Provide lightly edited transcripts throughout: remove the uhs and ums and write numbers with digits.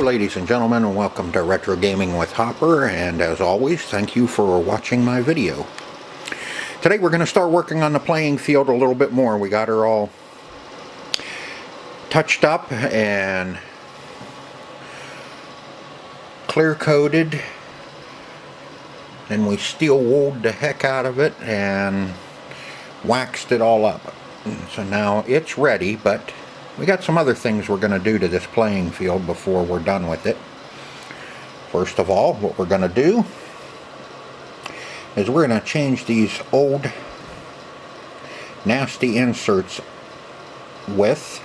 ladies and gentlemen, and welcome to Retro Gaming with Hopper, and as always, thank you for watching my video. Today we're going to start working on the playing field a little bit more. We got her all touched up and clear coated, and we steel wooled the heck out of it and waxed it all up. So now it's ready, but we got some other things we're going to do to this playing field before we're done with it. First of all, what we're going to do is we're going to change these old nasty inserts with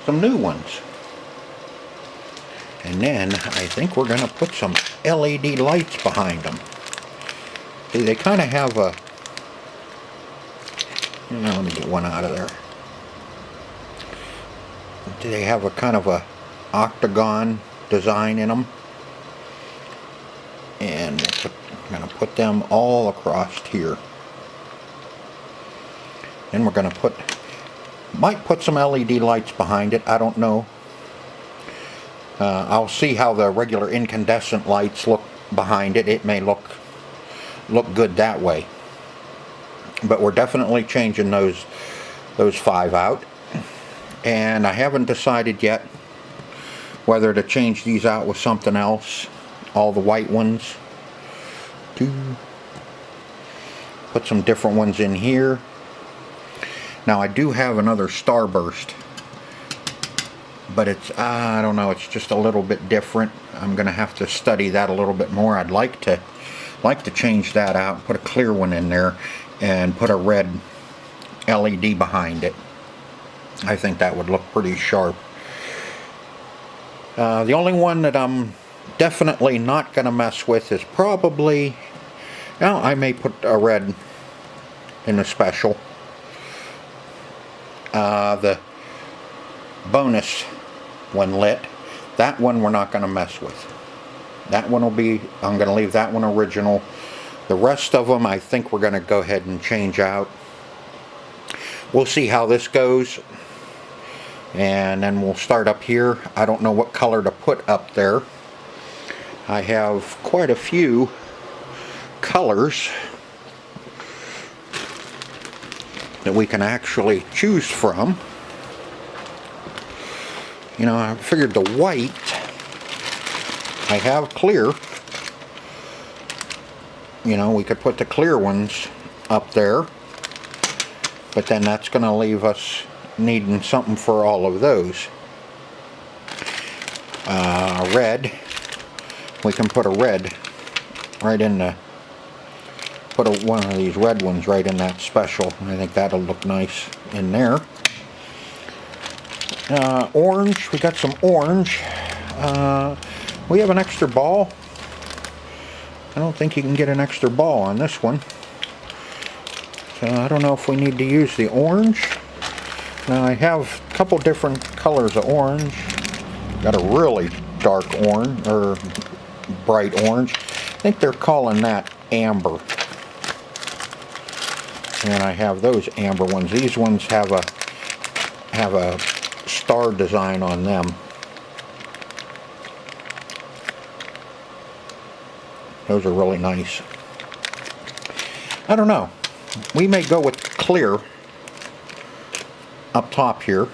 some new ones. And then I think we're going to put some LED lights behind them. See, they kind of have a... let me get one out of there. They have a kind of a octagon design in them, and I'm going to put them all across here. Then we're going to might put some LED lights behind it. I don't know. I'll see how the regular incandescent lights look behind it. It may look good that way, but we're definitely changing those 5 out. And I haven't decided yet whether to change these out with something else, all the white ones, to put some different ones in here. Now I do have another starburst, but it's, I don't know, it's just a little bit different. I'm going to have to study that a little bit more. I'd like to change that out and put a clear one in there and put a red LED behind it. I think that would look pretty sharp. The only one that I'm definitely not going to mess with is probably... Now, I may put a red in the special. The bonus one lit. That one we're not going to mess with. That one will be... I'm going to leave that one original. The rest of them I think we're going to go ahead and change out. We'll see how this goes. And then we'll start up here. I don't know what color to put up there. I have quite a few colors that we can actually choose from. You know, I figured the white, I have clear. You know, we could put the clear ones up there, but then that's going to leave us needing something for all of those. Red, we can put a red right in the, one of these red ones right in that special. I think that'll look nice in there. Orange, we got some orange. We have an extra ball. I don't think you can get an extra ball on this one, so I don't know if we need to use the orange. Now I have a couple different colors of orange. Got a really dark orange, or bright orange. I think they're calling that amber. And I have those amber ones. These ones have a star design on them. Those are really nice. I don't know. We may go with clear up top here.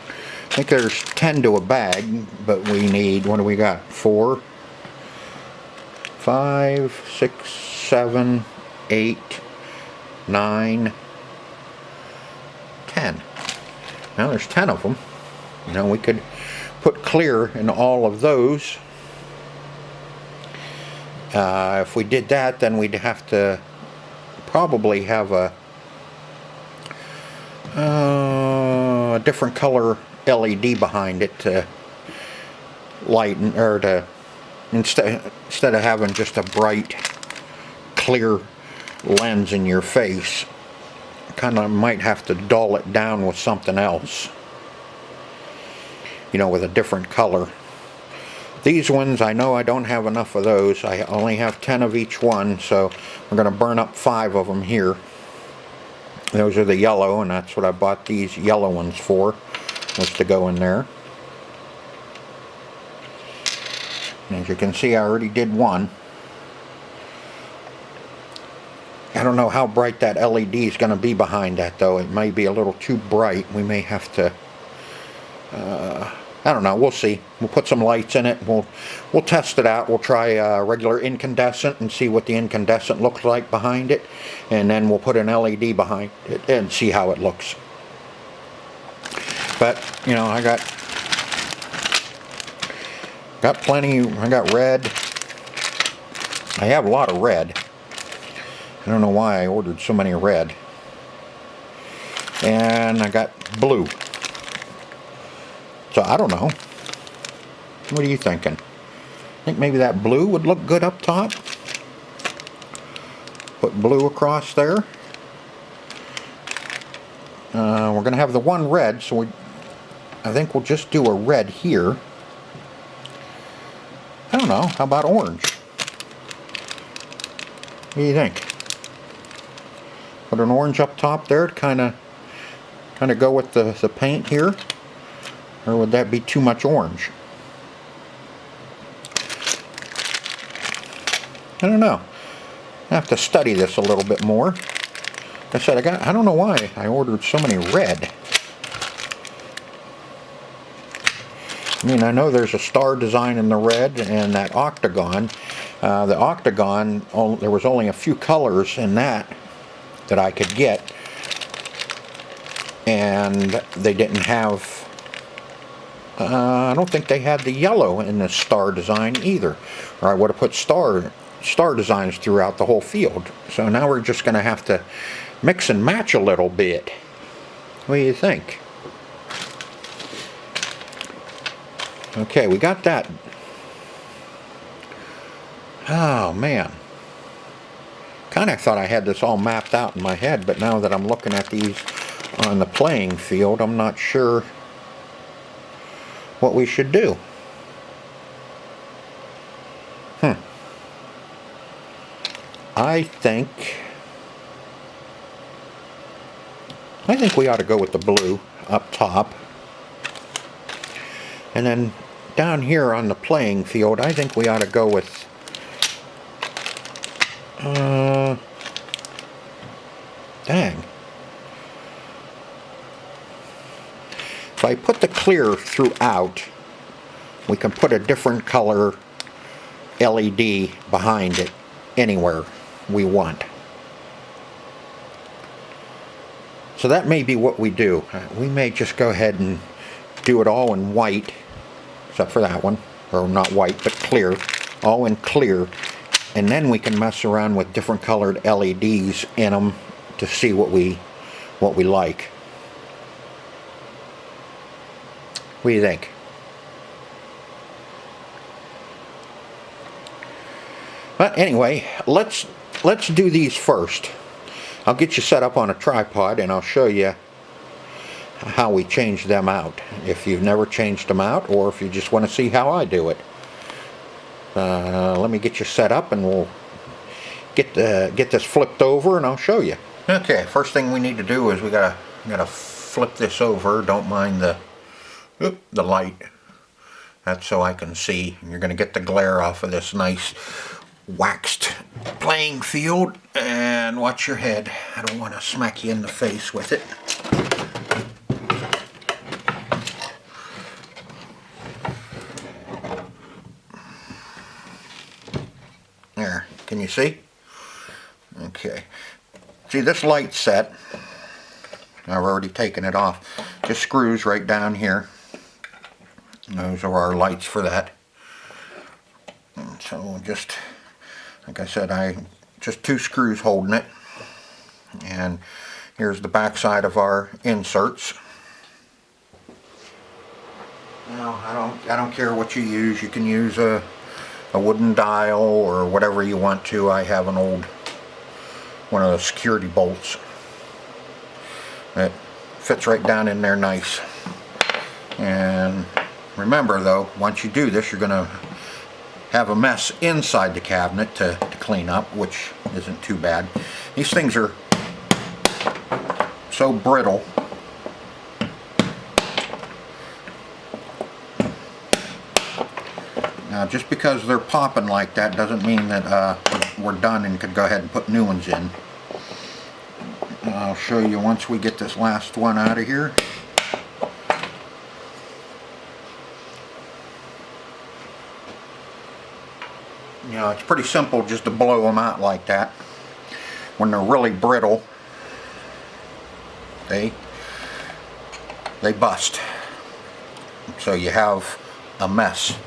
I think there's 10 to a bag, but we need, what do we got? 4, 5, 6, 7, 8, 9, 10. Now there's 10 of them. You know, we could put clear in all of those. If we did that, then we'd have to probably have a different color LED behind it to lighten, or to instead of having just a bright clear lens in your face. Kind of might have to dull it down with something else, you know, with a different color. These ones, I know I don't have enough of those. I only have 10 of each one, so we're going to burn up 5 of them here. Those are the yellow, and that's what I bought these yellow ones for, was to go in there. As you can see, I already did one. I don't know how bright that LED is going to be behind that, though. It may be a little too bright. We may have to, I don't know, we'll see. We'll put some lights in it. We'll test it out. We'll try regular incandescent and see what the incandescent looks like behind it. And then we'll put an LED behind it and see how it looks. But, you know, I got plenty. I got red. I have a lot of red. I don't know why I ordered so many red. And I got blue. So I don't know. What are you thinking? Think maybe that blue would look good up top? Put blue across there. We're going to have the one red, so I think we'll just do a red here. I don't know. How about orange? What do you think? Put an orange up top there to kind of go with the paint here, or would that be too much orange? I don't know. I have to study this a little bit more. Like I said, I don't know why I ordered so many red. I mean, I know there's a star design in the red and that octagon. The octagon, there was only a few colors in that I could get, and they didn't have, I don't think they had the yellow in the star design either, or I would have put star designs throughout the whole field. So now we're just going to have to mix and match a little bit. What do you think? Okay, we got that. Oh man, kind of thought I had this all mapped out in my head, but now that I'm looking at these on the playing field, I'm not sure what we should do. I think we ought to go with the blue up top, and then down here on the playing field, I think we ought to go with dang. If I put the clear throughout, we can put a different color LED behind it anywhere we want. So that may be what we do. We may just go ahead and do it all in white, except for that one, or not white, but clear, all in clear, and then we can mess around with different colored LEDs in them to see what we like. What do you think? But anyway, let's do these first. I'll get you set up on a tripod and I'll show you how we change them out, if you've never changed them out, or if you just want to see how I do it. Let me get you set up and we'll get this flipped over and I'll show you. Okay, first thing we need to do is we gotta flip this over. Don't mind the light. That's so I can see. You're gonna get the glare off of this nice waxed playing field, and watch your head. I don't want to smack you in the face with it. There, can you see? Okay. See, this light set, I've already taken it off, just screws right down here. Those are our lights for that. And so just, like I said, just 2 screws holding it. And here's the back side of our inserts. Now, I don't care what you use. You can use a wooden dial or whatever you want to. I have an old one of those security bolts. It fits right down in there nice. And remember though, once you do this, you're going to have a mess inside the cabinet to clean up, which isn't too bad. These things are so brittle. Now Now, just because they're popping like that doesn't mean that we're done and could go ahead and put new ones in. I'll show you once we get this last one out of here. You know, it's pretty simple just to blow them out like that. When they're really brittle, they bust. So you have a mess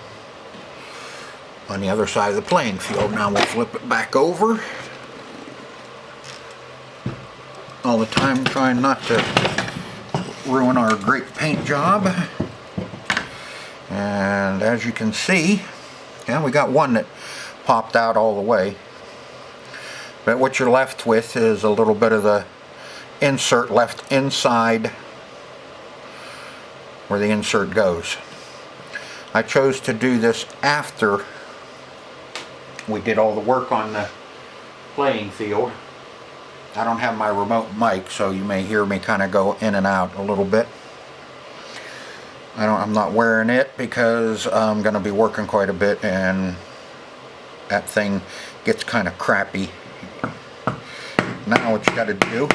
on the other side of the playing field. Now we'll flip it back over. All the time trying not to ruin our great paint job. And as you can see, yeah, we got one that popped out all the way. But what you're left with is a little bit of the insert left inside where the insert goes. I chose to do this after we did all the work on the playing field. I don't have my remote mic, so you may hear me kind of go in and out a little bit. I'm not wearing it because I'm going to be working quite a bit and that thing gets kind of crappy. Now what you got to do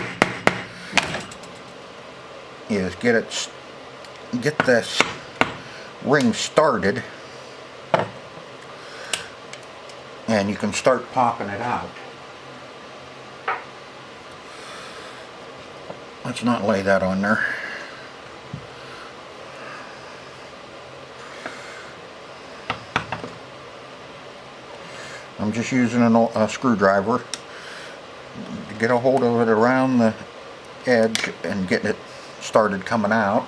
is get this ring started, and you can start popping it out. Let's not lay that on there. I'm just using a screwdriver to get a hold of it around the edge and get it started coming out.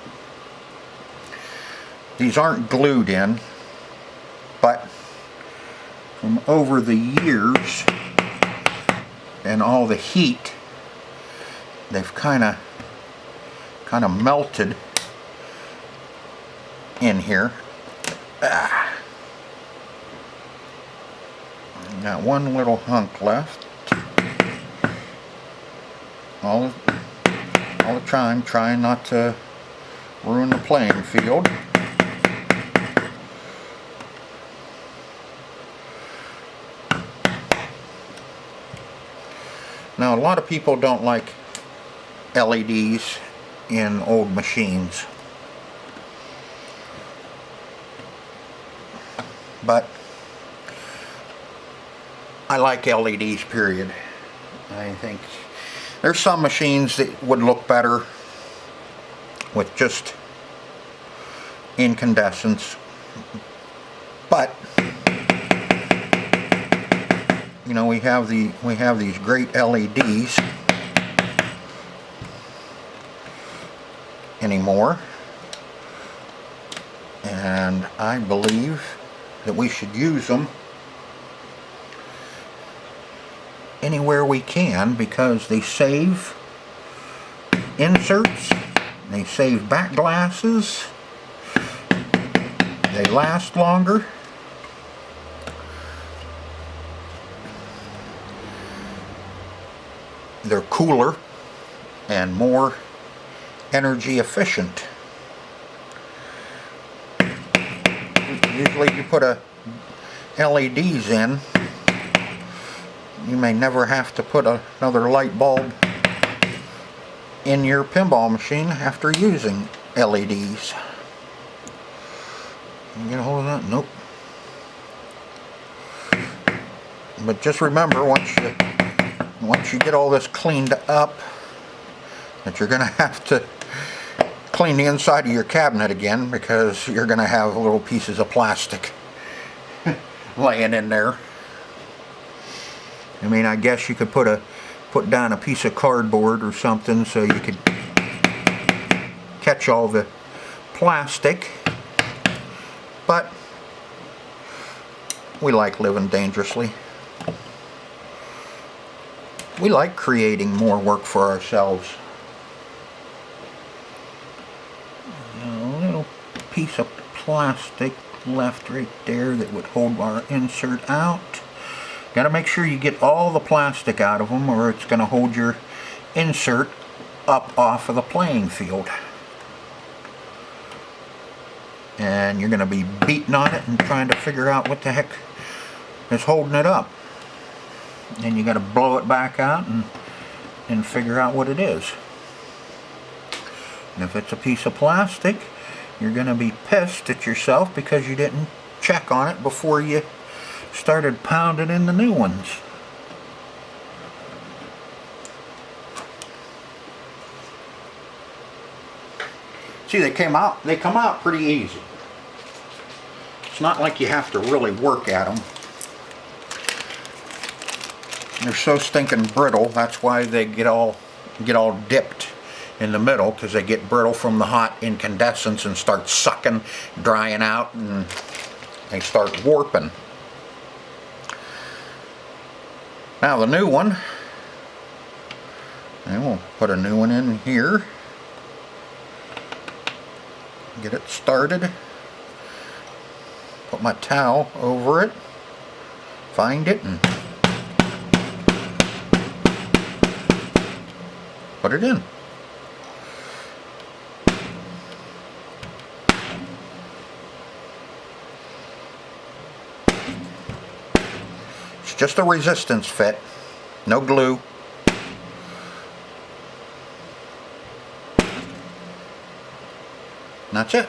These aren't glued in, but from over the years and all the heat, they've kind of melted in here. Got one little hunk left. All the time trying not to ruin the playing field. Now, a lot of people don't like LEDs in old machines, but I like LEDs, period. I think there's some machines that would look better with just incandescents, but you know, we have these great LEDs anymore, and I believe that we should use them anywhere we can because they save inserts, they save back glasses, they last longer. They're cooler and more energy efficient. Usually you put LEDs in, you may never have to put another light bulb in your pinball machine after using LEDs. You get a hold of that? Nope. But just remember, once you get all this cleaned up, that you're going to have to clean the inside of your cabinet again, because you're going to have little pieces of plastic laying in there. I mean, I guess you could put down a piece of cardboard or something so you could catch all the plastic, but we like living dangerously. We like creating more work for ourselves. A little piece of plastic left right there that would hold our insert out. Got to make sure you get all the plastic out of them, or it's going to hold your insert up off of the playing field. and you're going to be beating on it and trying to figure out what the heck is holding it up. And you got to blow it back out and figure out what it is. And if it's a piece of plastic, you're going to be pissed at yourself because you didn't check on it before you started pounding in the new ones. See, they come out pretty easy. It's not like you have to really work at them. They're so stinking brittle, that's why they get all dipped in the middle, because they get brittle from the hot incandescence and start sucking, drying out, and they start warping. Now the new one, and we'll put a new one in here. Get it started. Put my towel over it. Find it and put it in. It's just a resistance fit. No glue. And that's it.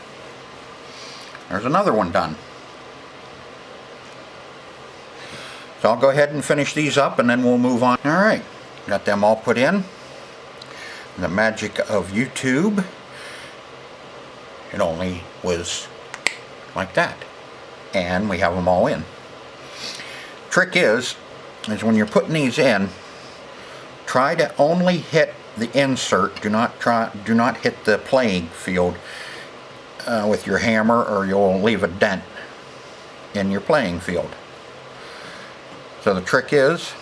There's another one done. So I'll go ahead and finish these up and then we'll move on. Alright, got them all put in. The magic of YouTube. It only was like that. And we have them all in. Trick is when you're putting these in, try to only hit the insert. Do not hit the playing field with your hammer, or you'll leave a dent in your playing field. So the trick is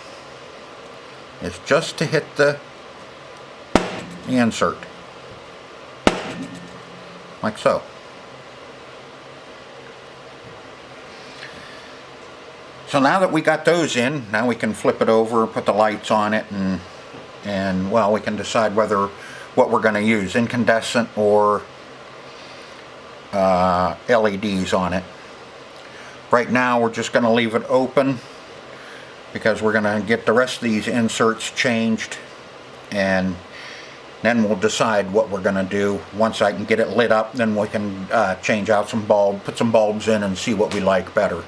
just to hit the insert, like so. So now that we got those in, now we can flip it over, put the lights on it, and well, we can decide what we're going to use, incandescent or LEDs on it. Right now we're just going to leave it open because we're going to get the rest of these inserts changed, and then we'll decide what we're going to do. Once I can get it lit up, then we can change out some bulbs, put some bulbs in and see what we like better.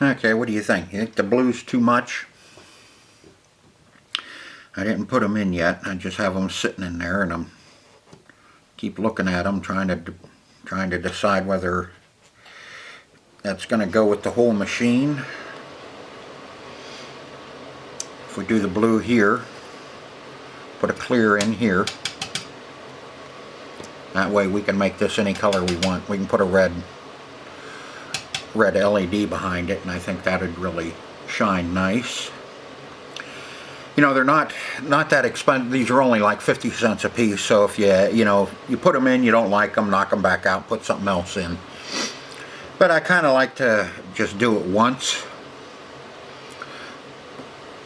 Okay, what do you think? You think the blue's too much? I didn't put them in yet. I just have them sitting in there, and I'm keep looking at them, trying to decide whether that's going to go with the whole machine. If we do the blue here, put a clear in here. That way we can make this any color we want. We can put a red LED behind it, and I think that would really shine nice. You know, they're not that expensive. These are only like 50 cents a piece, so if you put them in, you don't like them, knock them back out, put something else in. But I kind of like to just do it once.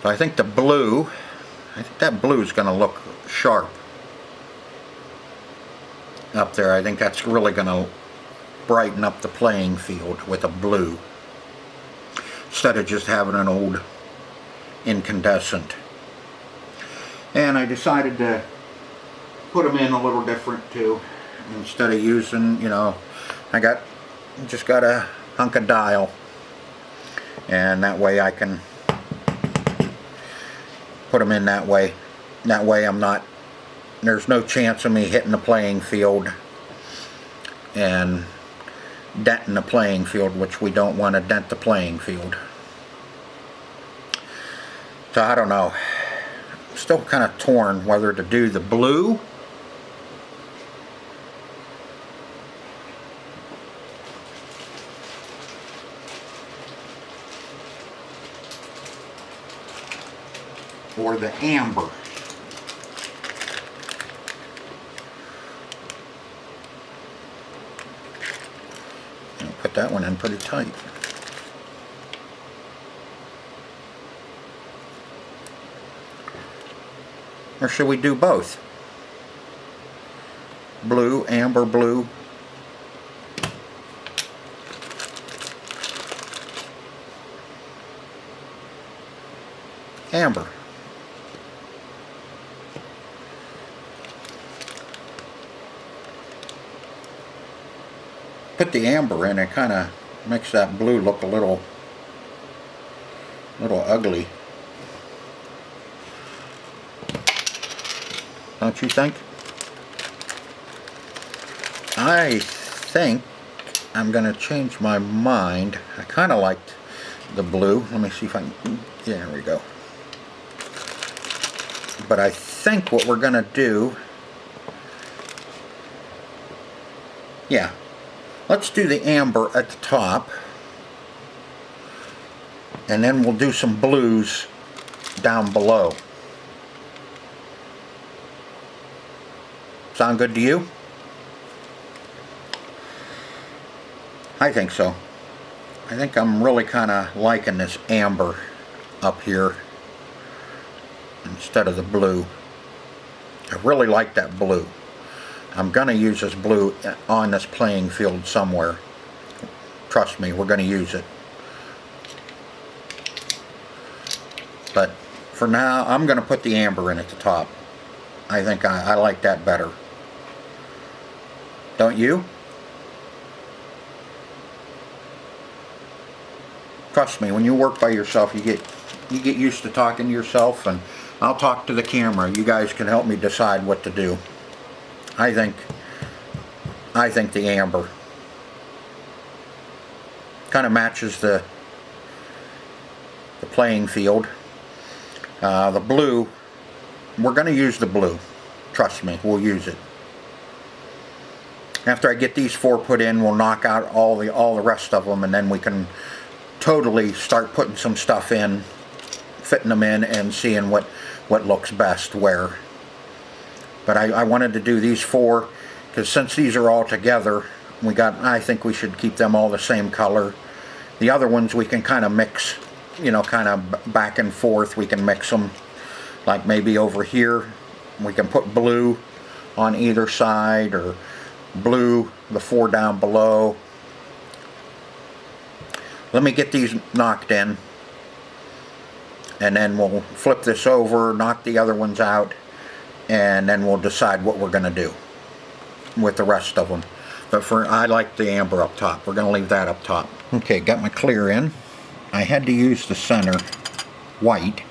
So I think that blue is going to look sharp up there. I think that's really going to brighten up the playing field with a blue, instead of just having an old incandescent. And I decided to put them in a little different too. Instead of using, I just got a hunk of dial, and that way I can put them in that way. That way there's no chance of me hitting the playing field and denting the playing field, which we don't want to dent the playing field. So I don't know. I'm still kind of torn whether to do the blue or the amber. I'll put that one in pretty tight. Or should we do both? Blue, amber, blue. Amber. Put the amber in, it kind of makes that blue look a little ugly. Don't you think? I think I'm going to change my mind. I kind of liked the blue. Let me see if I can... Yeah, there we go. But I think what we're going to do... Yeah. Let's do the amber at the top. And then we'll do some blues down below. Sound good to you? I think so. I think I'm really kind of liking this amber up here instead of the blue. I really like that blue. I'm going to use this blue on this playing field somewhere. Trust me, we're going to use it. But for now, I'm going to put the amber in at the top. I think I like that better. Don't you? Trust me, when you work by yourself, you get used to talking to yourself, and I'll talk to the camera. You guys can help me decide what to do. I think the amber kind of matches the playing field. The blue, we're going to use the blue. Trust me, we'll use it. After I get these 4 put in, we'll knock out all the rest of them, and then we can totally start putting some stuff in, fitting them in, and seeing what looks best where. But I wanted to do these 4 because since these are all together, I think we should keep them all the same color. The other ones we can kind of mix, kind of back and forth. We can mix them, like maybe over here we can put blue on either side, or blue, the 4 down below. Let me get these knocked in, and then we'll flip this over, knock the other ones out, and then we'll decide what we're going to do with the rest of them. But I like the amber up top. We're going to leave that up top. Okay, got my clear in. I had to use the center white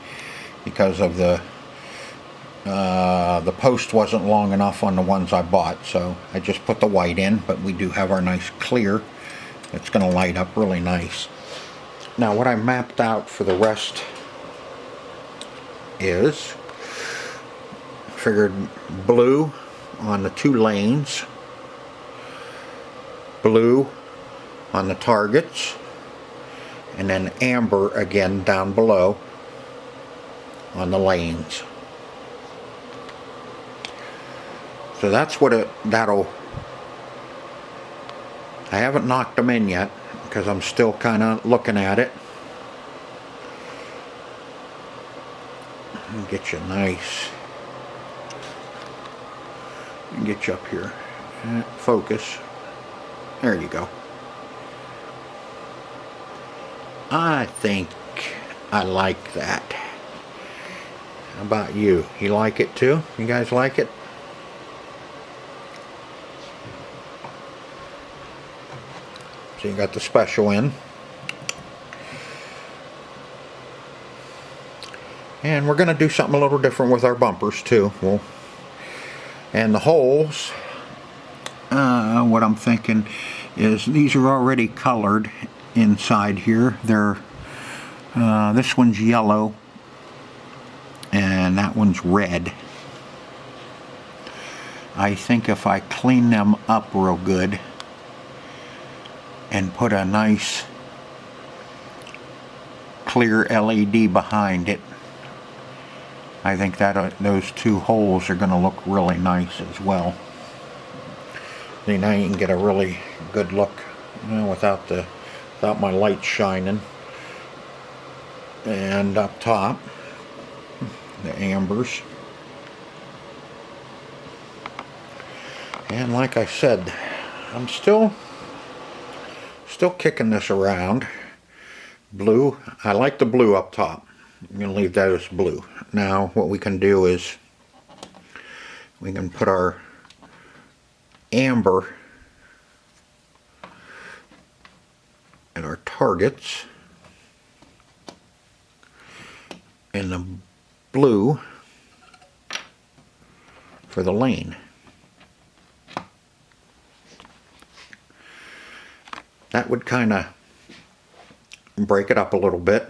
because of the post wasn't long enough on the ones I bought, so I just put the white in. But we do have our nice clear. It's going to light up really nice. Now what I mapped out for the rest is Figured blue on the 2 lanes, blue on the targets, and then amber again down below on the lanes. So that's what that'll. I haven't knocked them in yet because I'm still kind of looking at it. Get you nice. Get you up here. Focus. There you go. I think I like that. How about you? You like it too? You guys like it? So you got the special in. And we're going to do something a little different with our bumpers too. And the holes, what I'm thinking is these are already colored inside here. They're this one's yellow and that one's red. I think if I clean them up real good and put a nice clear LED behind it, I think that those 2 holes are going to look really nice as well. See, now you can get a really good look, you know, without my light shining. And up top, the ambers. And like I said, I'm still kicking this around. Blue, I like the blue up top. I'm going to leave that as blue. Now what we can do is we can put our amber at our targets and the blue for the lane. That would kind of break it up a little bit,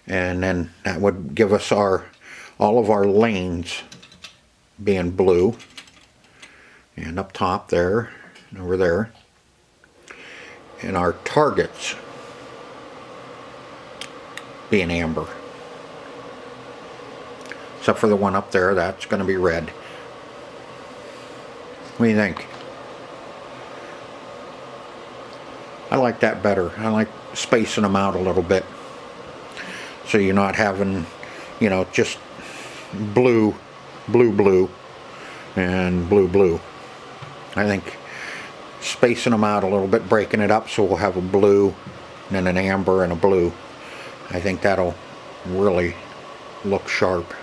and then that would give us all of our lanes being blue, and up top there and over there, and our targets being amber, except for the one up there, that's going to be red. What do you think? I like that better. I like spacing them out a little bit, so you're not having, you know, just blue, blue, blue, and blue, blue. I think spacing them out a little bit, breaking it up so we'll have a blue, and then an amber and a blue. I think that'll really look sharp.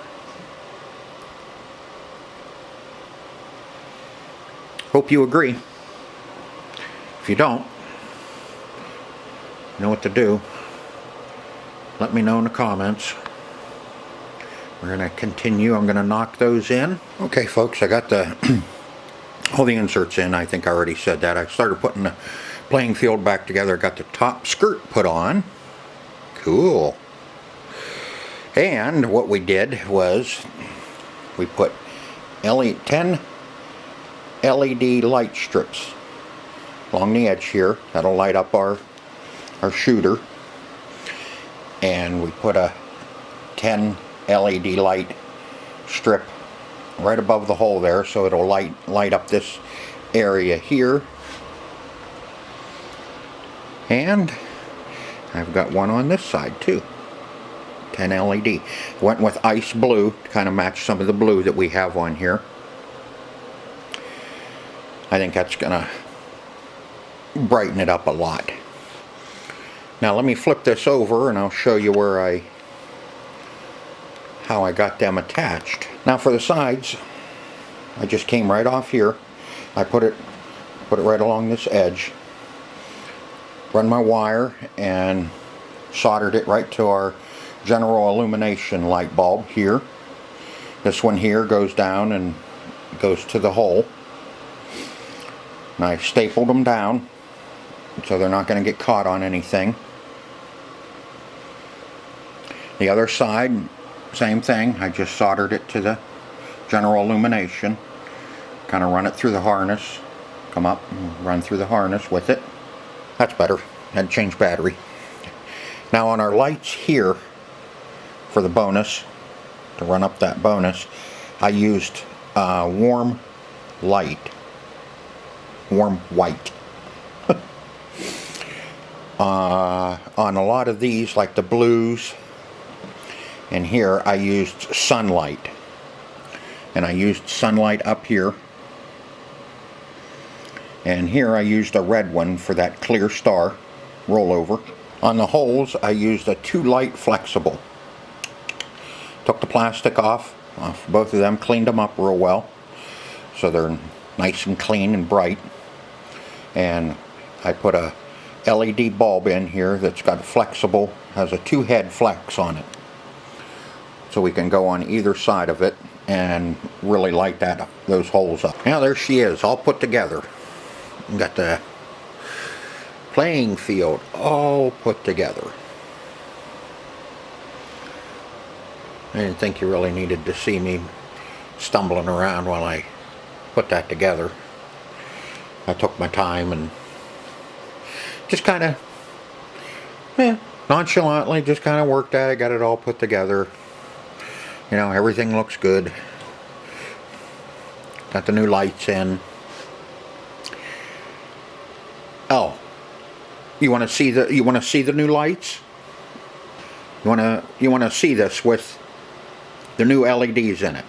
Hope you agree. If you don't, you know what to do. Let me know in the comments. We're going to continue. I'm going to knock those in. Okay, folks, I got all the inserts in. I think I already said that. I started putting the playing field back together. Got the top skirt put on. Cool. And what we did was we put 10 LED light strips along the edge here. That'll light up our shooter. And we put a 10 LED light strip right above the hole there, so it'll light up this area here. And I've got one on this side too. 10 LED. Went with ice blue to kind of match some of the blue that we have on here. I think that's gonna brighten it up a lot. Now let me flip this over and I'll show you how I got them attached. Now for the sides, I just came right off here. I put it right along this edge. Run my wire and soldered it right to our general illumination light bulb here. This one here goes down and goes to the hole. And I stapled them down so they're not going to get caught on anything. The other side, same thing. I just soldered it to the general illumination. Kind of run it through the harness. Come up and run through the harness with it. That's better. Had to change battery. Now on our lights here, for the bonus, to run up that bonus, I used warm light. Warm white. On a lot of these, like the blues, and here I used sunlight. And I used sunlight up here. And here I used a red one for that clear star rollover. On the holes I used a 2-light flexible. Took the plastic off both of them, cleaned them up real well so they're nice and clean and bright. And I put a LED bulb in here that's got flexible, has a 2-head flex on it. So we can go on either side of it and really light those holes up. Now there she is, all put together. Got the playing field all put together. I didn't think you really needed to see me stumbling around while I put that together. I took my time and just kind of nonchalantly just kind of worked at it, got it all put together. You know, everything looks good. Got the new lights in. Oh, you want to see the new lights? You want to see this with the new LEDs in it.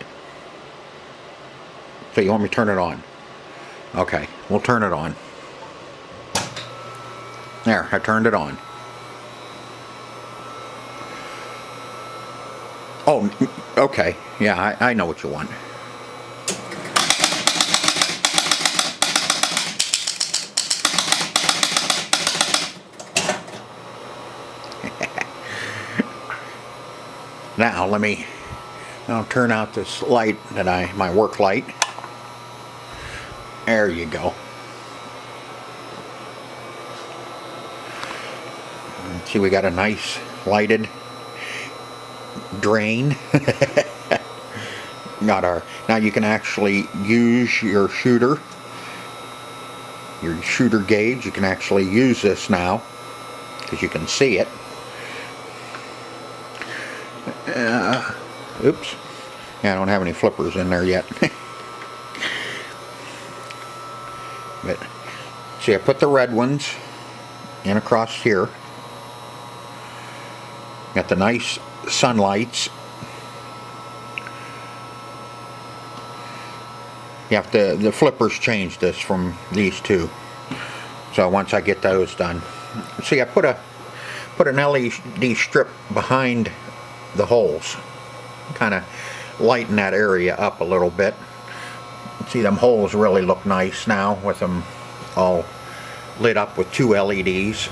So you want me to turn it on? Okay, we'll turn it on. There, I turned it on. Oh, okay. Yeah, I know what you want. Now I'll turn out this light that my work light. There you go. See, we got a nice lighted drain. Now you can actually use your shooter gauge. You can actually use this now because you can see it. Oops. Yeah, I don't have any flippers in there yet. But see, I put the red ones in across here. Got the nice sunlights. You have to, the flippers change this from these two. So once I get those done. See, I put an LED strip behind the holes. Kind of lighten that area up a little bit. See, them holes really look nice now with them all lit up with 2 LEDs.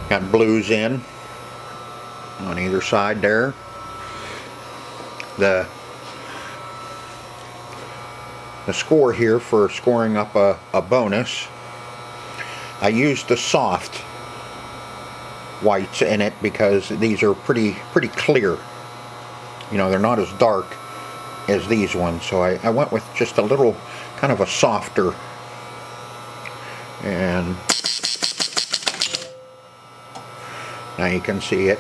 Got blues in on either side there. The score here for scoring up a bonus, I used the soft whites in it because these are pretty clear. You know, they're not as dark as these ones, so I went with just a little kind of a softer. And now you can see it.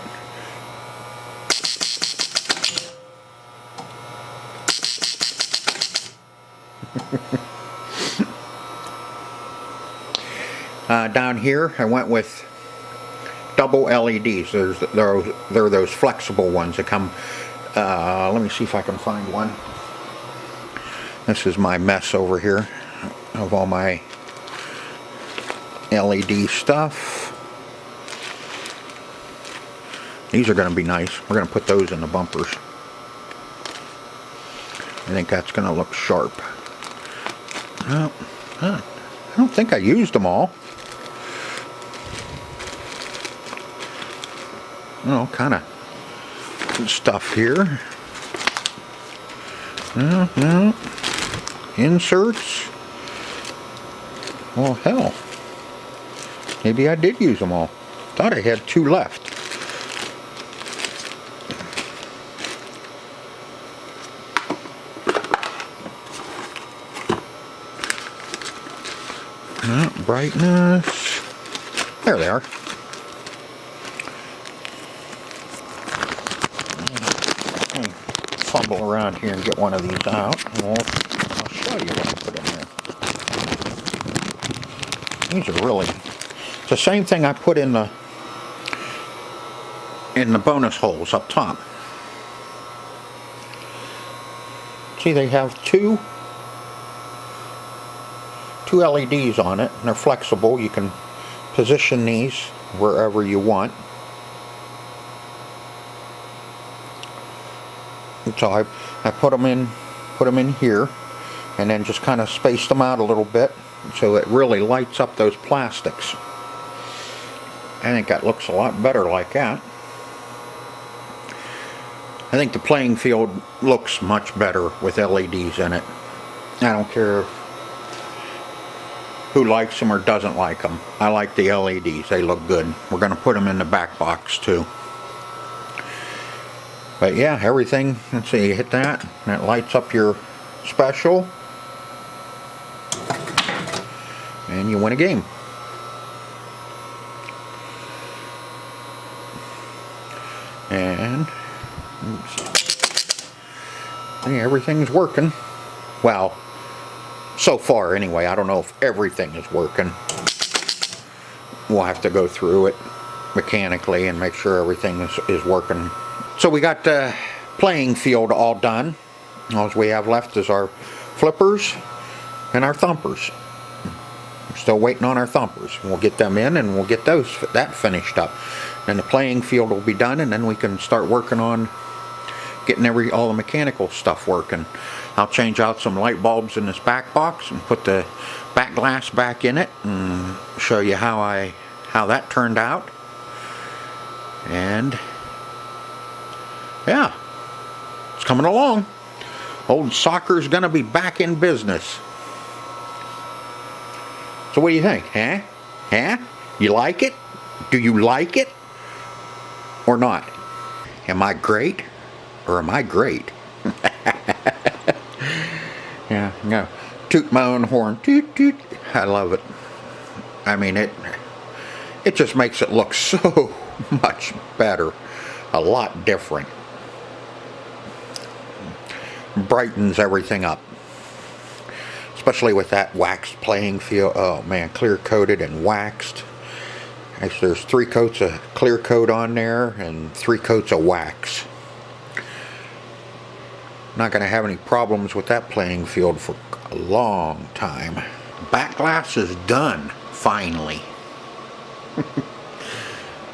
Down here I went with double LEDs. There are those flexible ones that come. Let me see if I can find one. This is my mess over here of all my LED stuff. These are going to be nice. We're going to put those in the bumpers. I think that's going to look sharp. I don't think I used them all. Oh, kind of stuff here. No. Inserts. Well, hell. Maybe I did use them all. Thought I had 2 left. Brightness. There they are. Fumble around here and get one of these out. I'll show you what I put in there. These are really, it's the same thing I put in the bonus holes up top. See, they have two LEDs on it, and they're flexible. You can position these wherever you want. So I put them in here, and then just kind of spaced them out a little bit so it really lights up those plastics. I think that looks a lot better like that. I think the playing field looks much better with LEDs in it. I don't care who likes them or doesn't like them. I like the LEDs. They look good. We're going to put them in the back box too. But yeah, everything, let's see, you hit that, and it lights up your special, and you win a game. And, yeah, everything's working. Well, so far anyway. I don't know if everything is working. We'll have to go through it mechanically and make sure everything is working. So we got the playing field all done. All we have left is our flippers and our thumpers. We're still waiting on our thumpers. We'll get them in and we'll get that finished up. And the playing field will be done, and then we can start working on getting all the mechanical stuff working. I'll change out some light bulbs in this back box and put the back glass back in it and show you how that turned out. And yeah, it's coming along. Old soccer's gonna be back in business. So what do you think? Huh? You like it? Do you like it? Or not? Am I great? Or am I great? Yeah, no. Toot my own horn. Toot, toot. I love it. I mean, it just makes it look so much better. A lot different. Brightens everything up. Especially with that waxed playing field. Oh man, clear coated and waxed. Actually, there's 3 coats of clear coat on there and 3 coats of wax. Not going to have any problems with that playing field for a long time. Back glass is done, finally.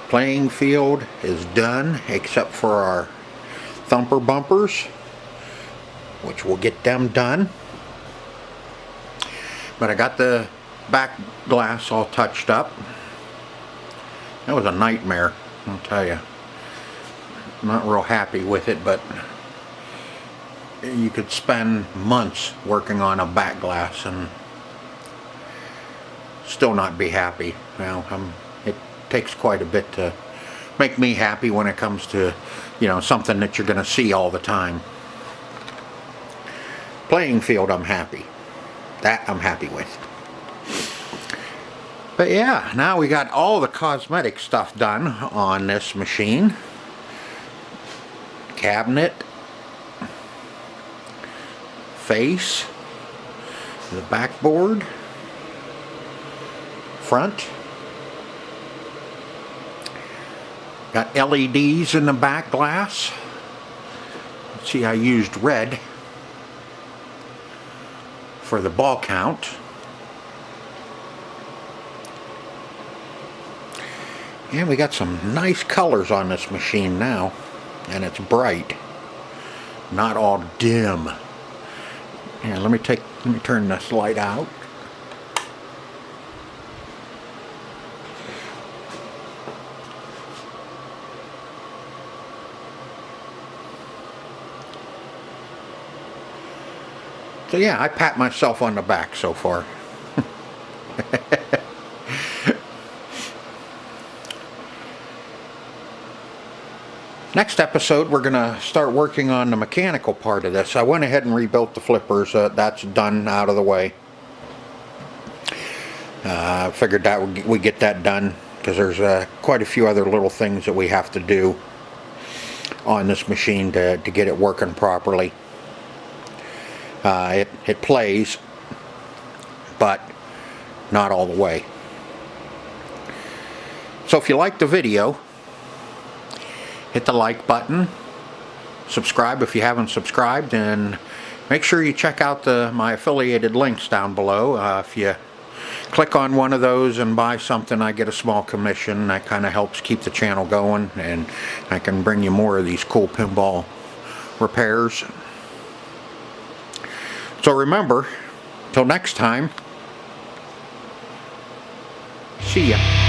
Playing field is done, except for our thumper bumpers, which we'll get them done. But I got the back glass all touched up. That was a nightmare, I'll tell you. I'm not real happy with it, but you could spend months working on a back glass and still not be happy. Well, it takes quite a bit to make me happy when it comes to, you know, something that you're going to see all the time. Playing field, I'm happy. That I'm happy with. But yeah, now we got all the cosmetic stuff done on this machine. Cabinet, face, the backboard, front. Got LEDs in the back glass. Let's see, I used red for the ball count. And we got some nice colors on this machine now, and it's bright, not all dim. And let me turn this light out. So yeah, I pat myself on the back so far. Next episode, we're going to start working on the mechanical part of this. I went ahead and rebuilt the flippers. That's done, out of the way. I figured that we get that done, because there's quite a few other little things that we have to do on this machine to get it working properly. It plays, but not all the way. So if you like the video, hit the like button, subscribe if you haven't subscribed, and make sure you check out my affiliated links down below. If you click on one of those and buy something, I get a small commission. That kind of helps keep the channel going, and I can bring you more of these cool pinball repairs. So remember, till next time, see ya.